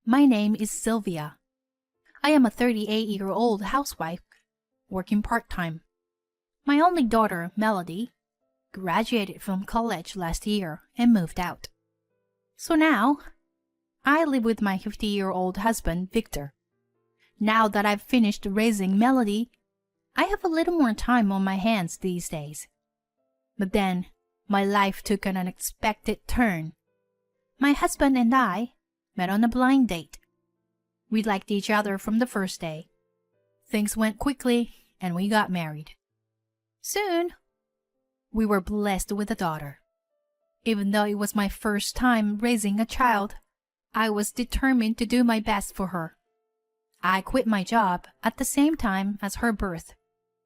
My name is Sylvia. I am a 38-year-old housewife, working part-time. My only daughter, Melody, graduated from college last year and moved out. So now, I live with my 50-year-old husband, Victor. Now that I've finished raising Melody, I have a little more time on my hands these days. But then, my life took an unexpected turn. My husband and I met on a blind date. We liked each other from the first day. Things went quickly, and we got married. Soon, we were blessed with a daughter. Even though it was my first time raising a child, I was determined to do my best for her. I quit my job at the same time as her birth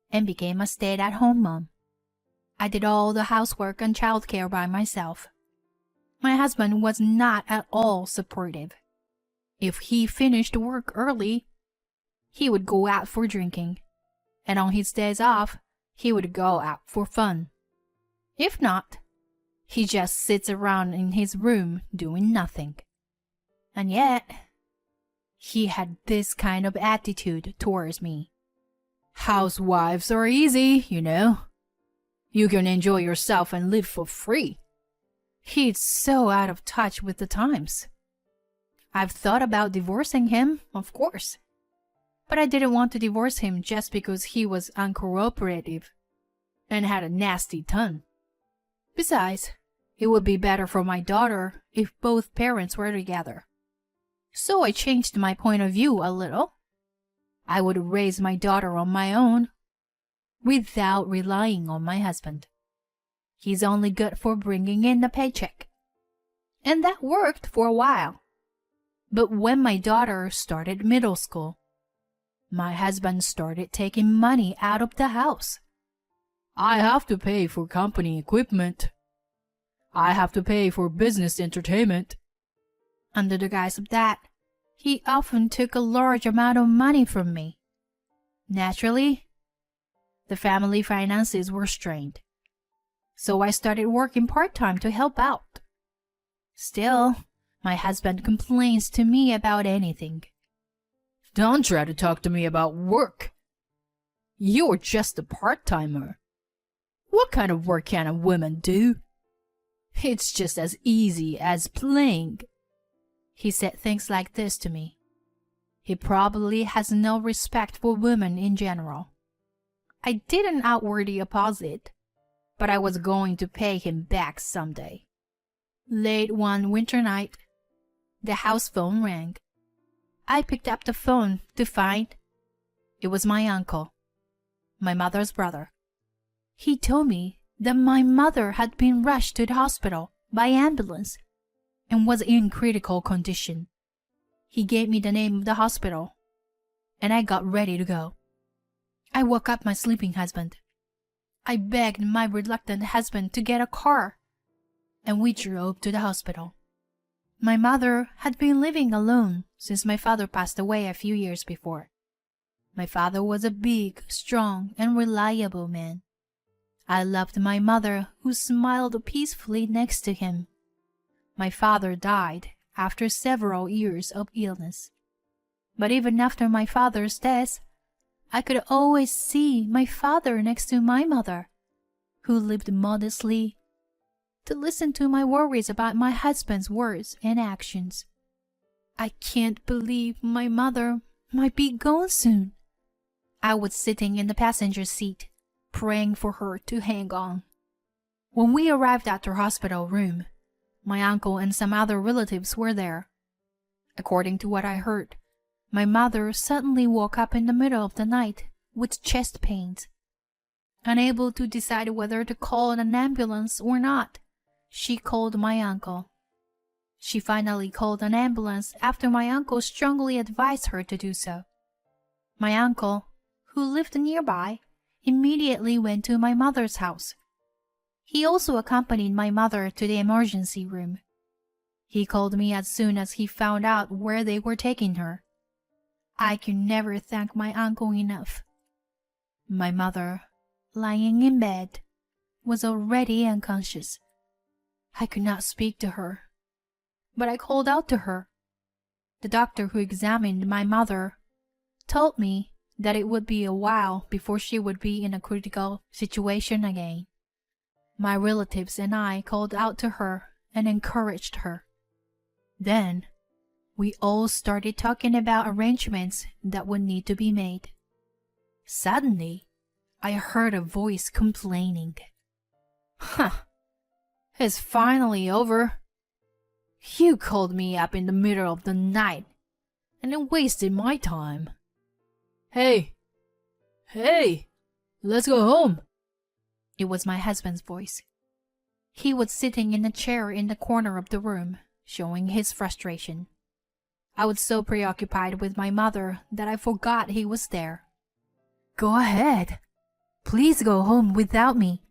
and became a stay-at-home mom. I did all the housework and childcare by myself. My husband was not at all supportive. If he finished work early, he would go out for drinking, and on his days off, he would go out for fun. If not, he just sits around in his room doing nothing. And yet, he had this kind of attitude towards me. Housewives are easy, you know. You can enjoy yourself and live for free. He's so out of touch with the times. I've thought about divorcing him, of course. But I didn't want to divorce him just because he was uncooperative and had a nasty tongue. Besides, it would be better for my daughter if both parents were together. So I changed my point of view a little. I would raise my daughter on my own, without relying on my husband. He's only good for bringing in the paycheck. And that worked for a while. But when my daughter started middle school, my husband started taking money out of the house. I have to pay for company equipment. I have to pay for business entertainment. Under the guise of that, he often took a large amount of money from me. Naturally, the family finances were strained. So I started working part-time to help out. Still, my husband complains to me about anything. Don't try to talk to me about work. You're just a part-timer. What kind of work can a woman do? It's just as easy as playing. He said things like this to me. He probably has no respect for women in general. I didn't outwardly oppose it, but I was going to pay him back someday. Late one winter night, the house phone rang. I picked up the phone to find it was my uncle, my mother's brother. He told me that my mother had been rushed to the hospital by ambulance and was in critical condition. He gave me the name of the hospital, and I got ready to go. I woke up my sleeping husband. I begged my reluctant husband to get a car, and we drove to the hospital. My mother had been living alone since my father passed away a few years before. My father was a big, strong, and reliable man. I loved my mother, who smiled peacefully next to him. My father died after several years of illness. But even after my father's death, I could always see my father next to my mother, who lived modestly, to listen to my worries about my husband's words and actions. I can't believe my mother might be gone soon. I was sitting in the passenger seat, praying for her to hang on. When we arrived at her hospital room, my uncle and some other relatives were there. According to what I heard, my mother suddenly woke up in the middle of the night with chest pains. Unable to decide whether to call an ambulance or not, she called my uncle. She finally called an ambulance after my uncle strongly advised her to do so. My uncle, who lived nearby, immediately went to my mother's house. He also accompanied my mother to the emergency room. He called me as soon as he found out where they were taking her. I can never thank my uncle enough. My mother, lying in bed, was already unconscious. I could not speak to her, but I called out to her. The doctor who examined my mother told me that it would be a while before she would be in a critical situation again. My relatives and I called out to her and encouraged her. Then, we all started talking about arrangements that would need to be made. Suddenly, I heard a voice complaining. "Huh, it's finally over. You called me up in the middle of the night, and it wasted my time. Hey, let's go home." It was my husband's voice. He was sitting in a chair in the corner of the room, showing his frustration. I was so preoccupied with my mother that I forgot he was there. "Go ahead. Please go home without me.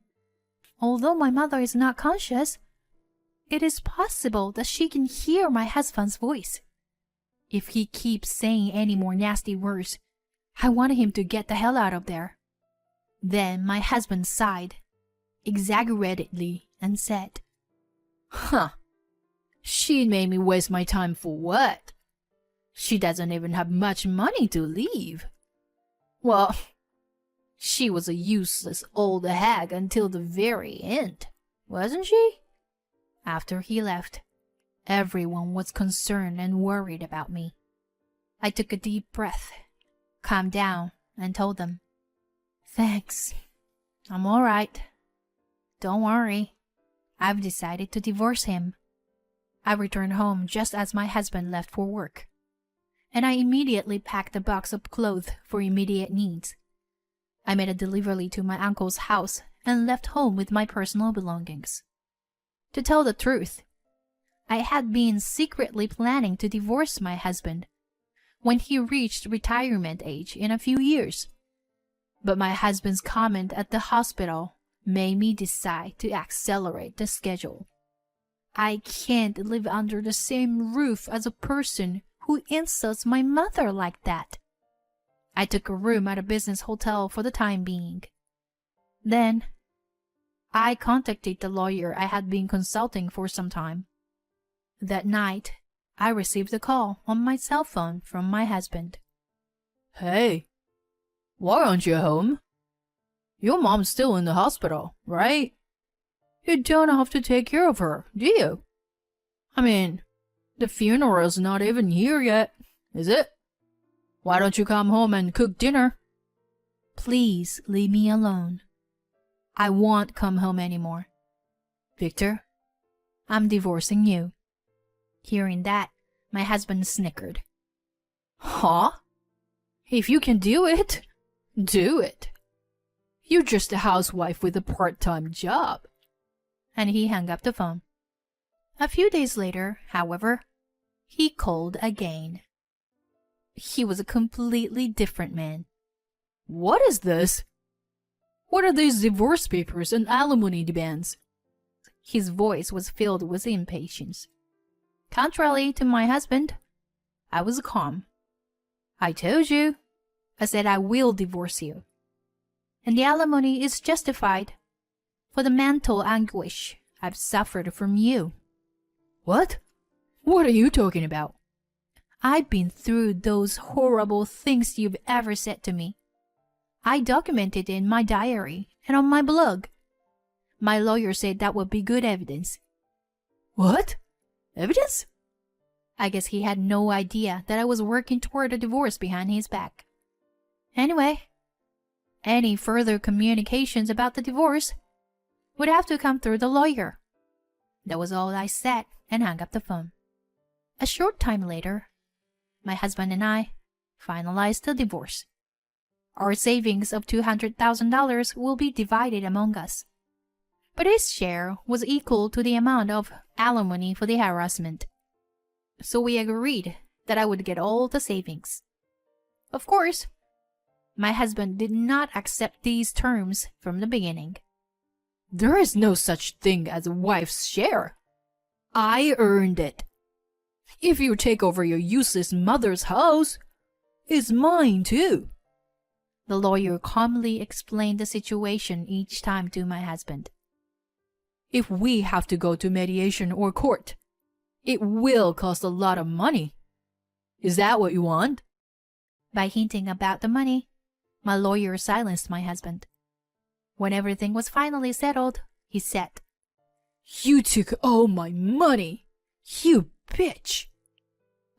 Although my mother is not conscious, it is possible that she can hear my husband's voice. If he keeps saying any more nasty words, I want him to get the hell out of there." Then my husband sighed, exaggeratedly, and said, "Huh, she made me waste my time for what? She doesn't even have much money to leave. Well, she was a useless old hag until the very end, wasn't she?" After he left, everyone was concerned and worried about me. I took a deep breath, calmed down, and told them, "Thanks, I'm all right. Don't worry, I've decided to divorce him." I returned home just as my husband left for work, and I immediately packed a box of clothes for immediate needs. I made a delivery to my uncle's house and left home with my personal belongings. To tell the truth, I had been secretly planning to divorce my husband when he reached retirement age in a few years. But my husband's comment at the hospital made me decide to accelerate the schedule. I can't live under the same roof as a person who insults my mother like that. I took a room at a business hotel for the time being. Then, I contacted the lawyer I had been consulting for some time. That night, I received a call on my cell phone from my husband. "Hey, why aren't you home? Your mom's still in the hospital, right? You don't have to take care of her, do you? I mean, the funeral's not even here yet, is it? Why don't you come home and cook dinner?" "Please leave me alone. I won't come home anymore. Victor, I'm divorcing you." Hearing that, my husband snickered. "Huh? If you can do it, do it. You're just a housewife with a part-time job." And he hung up the phone. A few days later, however, he called again. He was a completely different man. "What is this? What are these divorce papers and alimony demands?" His voice was filled with impatience. Contrary to my husband, I was calm. "I told you. I said I will divorce you. And the alimony is justified for the mental anguish I've suffered from you." "What? What are you talking about?" "I've been through those horrible things you've ever said to me. I documented it in my diary and on my blog. My lawyer said that would be good evidence." "What? Evidence?" I guess he had no idea that I was working toward a divorce behind his back. Anyway, any further communications about the divorce would have to come through the lawyer. That was all I said and hung up the phone. A short time later, my husband and I finalized the divorce. Our savings of $200,000 will be divided among us, but his share was equal to the amount of alimony for the harassment. So we agreed that I would get all the savings. Of course, my husband did not accept these terms from the beginning. "There is no such thing as a wife's share. I earned it. If you take over your useless mother's house, it's mine too." The lawyer calmly explained the situation each time to my husband. "If we have to go to mediation or court, it will cost a lot of money. Is that what you want? By hinting about the money, my lawyer silenced my husband. When everything was finally settled, he said, You took all my money! You bitch!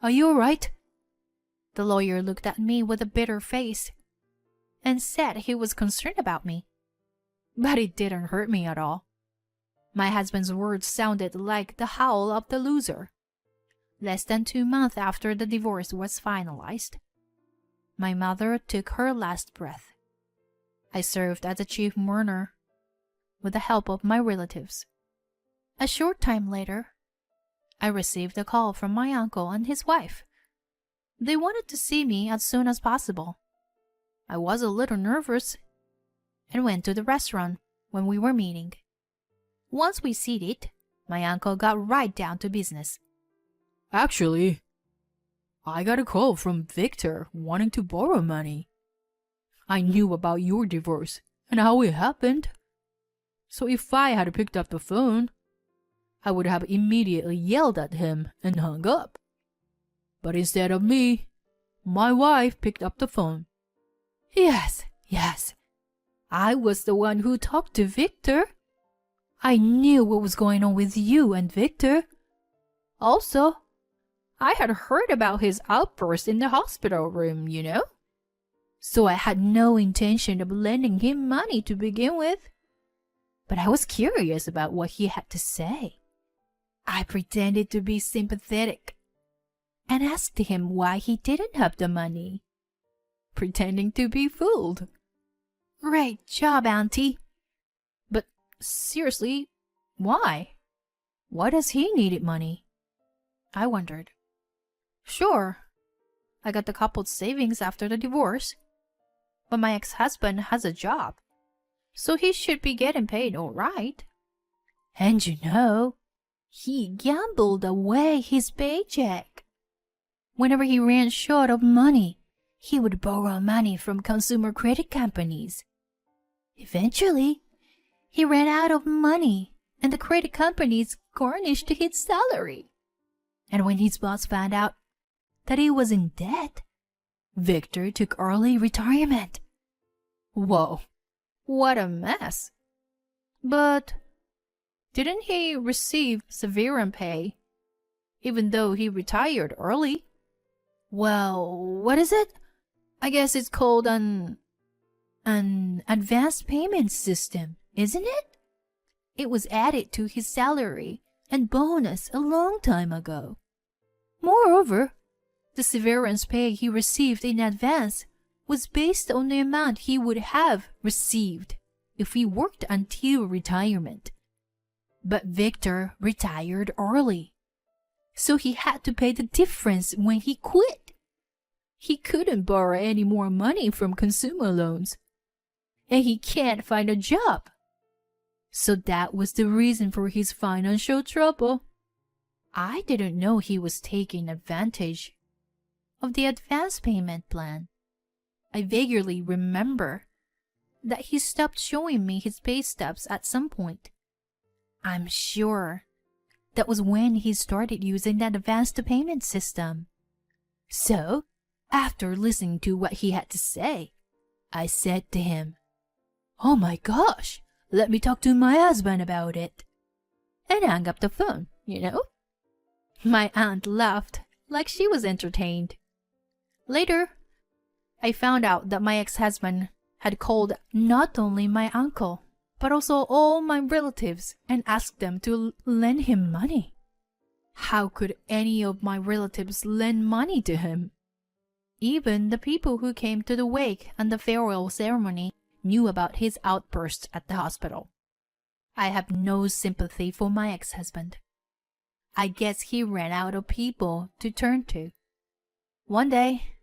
Are you all right? The lawyer looked at me with a bitter face and said he was concerned about me. But it didn't hurt me at all. My husband's words sounded like the howl of the loser. Less than 2 months after the divorce was finalized, my mother took her last breath. I served as a chief mourner with the help of my relatives. A short time later, I received a call from my uncle and his wife. They wanted to see me as soon as possible. I was a little nervous and went to the restaurant when we were meeting. Once we seated, my uncle got right down to business. Actually, I got a call from Victor wanting to borrow money. I knew about your divorce and how it happened. So if I had picked up the phone, I would have immediately yelled at him and hung up. But instead of me, my wife picked up the phone. Yes, I was the one who talked to Victor. I knew what was going on with you and Victor. Also, I had heard about his outburst in the hospital room, you know? So I had no intention of lending him money to begin with. But I was curious about what he had to say. I pretended to be sympathetic and asked him why he didn't have the money, pretending to be fooled. Great job, Auntie. But seriously, why? Why does he need money? I wondered. Sure, I got the couple's savings after the divorce, but my ex-husband has a job, so he should be getting paid all right. And you know, he gambled away his paycheck. Whenever he ran short of money, he would borrow money from consumer credit companies. Eventually, he ran out of money, and the credit companies garnished his salary. And when his boss found out that he was in debt, Victor took early retirement. Whoa, what a mess. But didn't he receive severance pay, even though he retired early? Well, what is it? I guess it's called an advance payment system, isn't it? It was added to his salary and bonus a long time ago. Moreover, the severance pay he received in advance was based on the amount he would have received if he worked until retirement. But Victor retired early, so he had to pay the difference when he quit. He couldn't borrow any more money from consumer loans, and he can't find a job. So that was the reason for his financial trouble. I didn't know he was taking advantage of the advance payment plan. I vaguely remember that he stopped showing me his pay stubs at some point. I'm sure that was when he started using that advanced payment system. So, after listening to what he had to say, I said to him, "Oh my gosh, let me talk to my husband about it," and hung up the phone, you know? My aunt laughed like she was entertained. Later, I found out that my ex-husband had called not only my uncle, but also all my relatives and asked them to lend him money. How could any of my relatives lend money to him? Even the people who came to the wake and the farewell ceremony knew about his outburst at the hospital. I have no sympathy for my ex-husband. I guess he ran out of people to turn to. One day,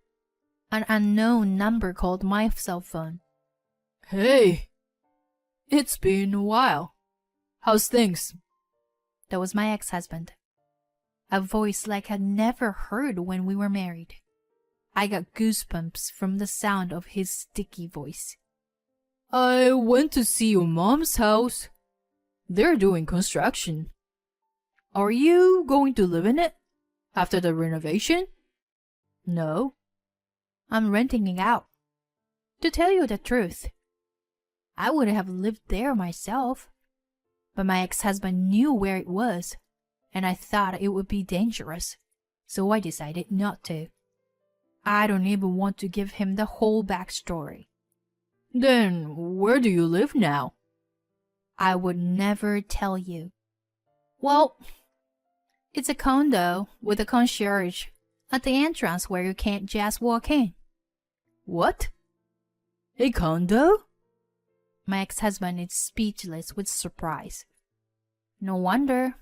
an unknown number called my cell phone. "Hey, it's been a while. How's things?" That was my ex-husband. A voice like I'd never heard when we were married. I got goosebumps from the sound of his sticky voice. "I went to see your mom's house. They're doing construction. Are you going to live in it after the renovation?" No. I'm renting it out. To tell you the truth, I would have lived there myself, but my ex-husband knew where it was, and I thought it would be dangerous, so I decided not to. I don't even want to give him the whole backstory. Then where do you live now? I would never tell you. Well, it's a condo with a concierge at the entrance where you can't just walk in. What? A condo? My ex-husband is speechless with surprise. No wonder.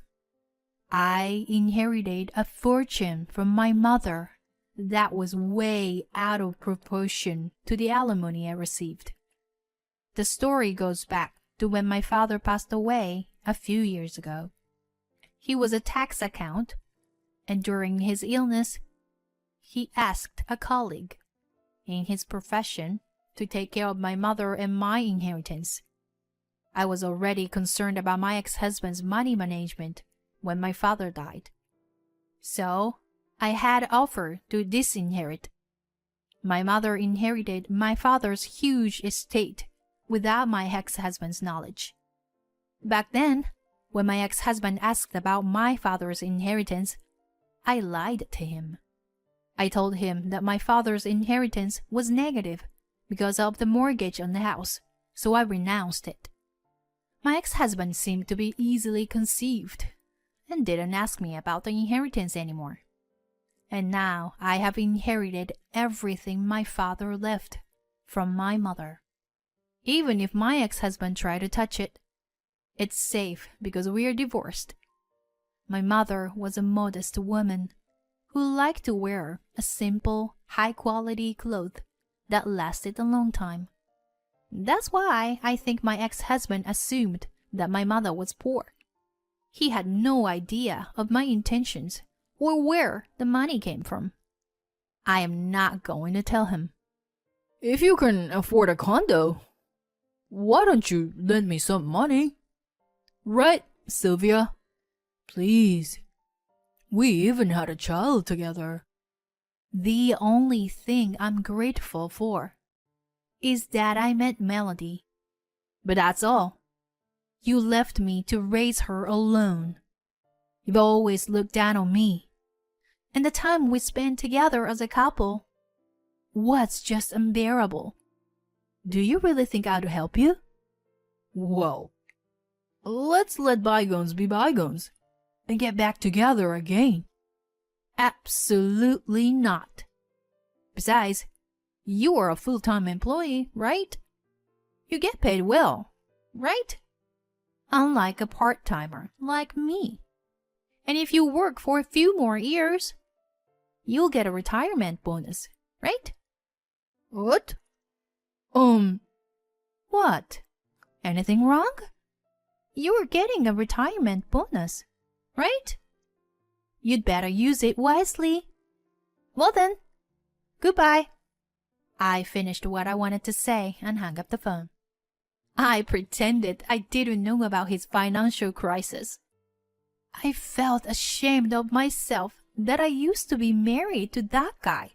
I inherited a fortune from my mother that was way out of proportion to the alimony I received. The story goes back to when my father passed away a few years ago. He was a tax accountant, and during his illness, he asked a colleague in his profession to take care of my mother and my inheritance. I was already concerned about my ex-husband's money management when my father died. So, I had offered to disinherit. My mother inherited my father's huge estate without my ex-husband's knowledge. Back then, when my ex-husband asked about my father's inheritance, I lied to him. I told him that my father's inheritance was negative because of the mortgage on the house, so I renounced it. My ex-husband seemed to be easily conceived and didn't ask me about the inheritance anymore. And now I have inherited everything my father left from my mother. Even if my ex-husband tried to touch it, it's safe because we are divorced. My mother was a modest woman who liked to wear a simple, high-quality cloth that lasted a long time. That's why I think my ex-husband assumed that my mother was poor. He had no idea of my intentions or where the money came from. I am not going to tell him. If you can afford a condo, why don't you lend me some money? Right, Sylvia? Please. We even had a child together. The only thing I'm grateful for is that I met Melody. But that's all. You left me to raise her alone. You've always looked down on me. And the time we spent together as a couple was just unbearable. Do you really think I'd help you? Well, let's let bygones be bygones and get back together again. Absolutely not. Besides, you are a full-time employee, right? You get paid well, right? Unlike a part-timer like me. And if you work for a few more years, you'll get a retirement bonus, right? What? What? Anything wrong? You're getting a retirement bonus, right? You'd better use it wisely. Well then, goodbye. I finished what I wanted to say and hung up the phone. I pretended I didn't know about his financial crisis. I felt ashamed of myself that I used to be married to that guy.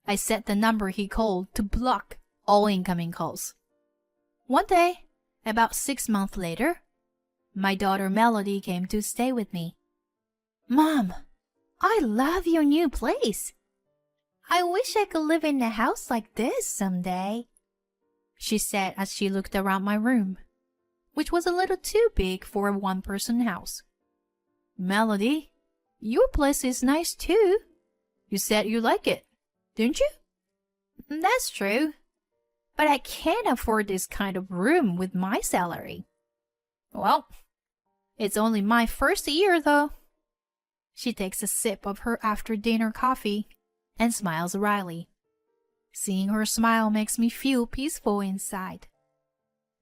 I set the number he called to block all incoming calls. One day, about 6 months later, my daughter Melody came to stay with me. Mom, I love your new place. I wish I could live in a house like this someday, she said as she looked around my room, which was a little too big for a one-person house. Melody, your place is nice too. You said you like it, didn't you? That's true, but I can't afford this kind of room with my salary. Well, it's only my first year though. She takes a sip of her after-dinner coffee and smiles wryly. Seeing her smile makes me feel peaceful inside.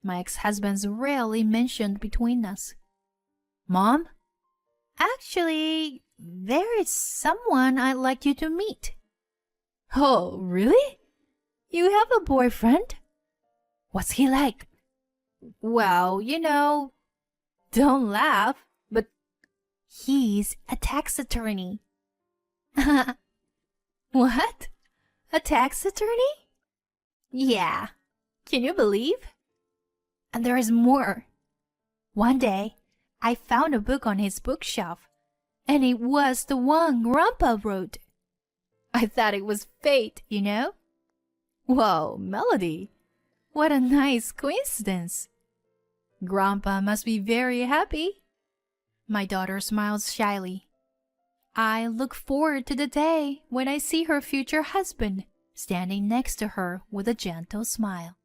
My ex-husband's rarely mentioned between us. Mom? Actually, there is someone I'd like you to meet. Oh, really? You have a boyfriend? What's he like? Well, don't laugh, but he's a tax attorney. What? A tax attorney? Yeah. Can you believe? And there is more. One day, I found a book on his bookshelf, and it was the one Grandpa wrote. I thought it was fate, you know? Whoa, Melody. What a nice coincidence. Grandpa must be very happy. My daughter smiles shyly. I look forward to the day when I see her future husband standing next to her with a gentle smile.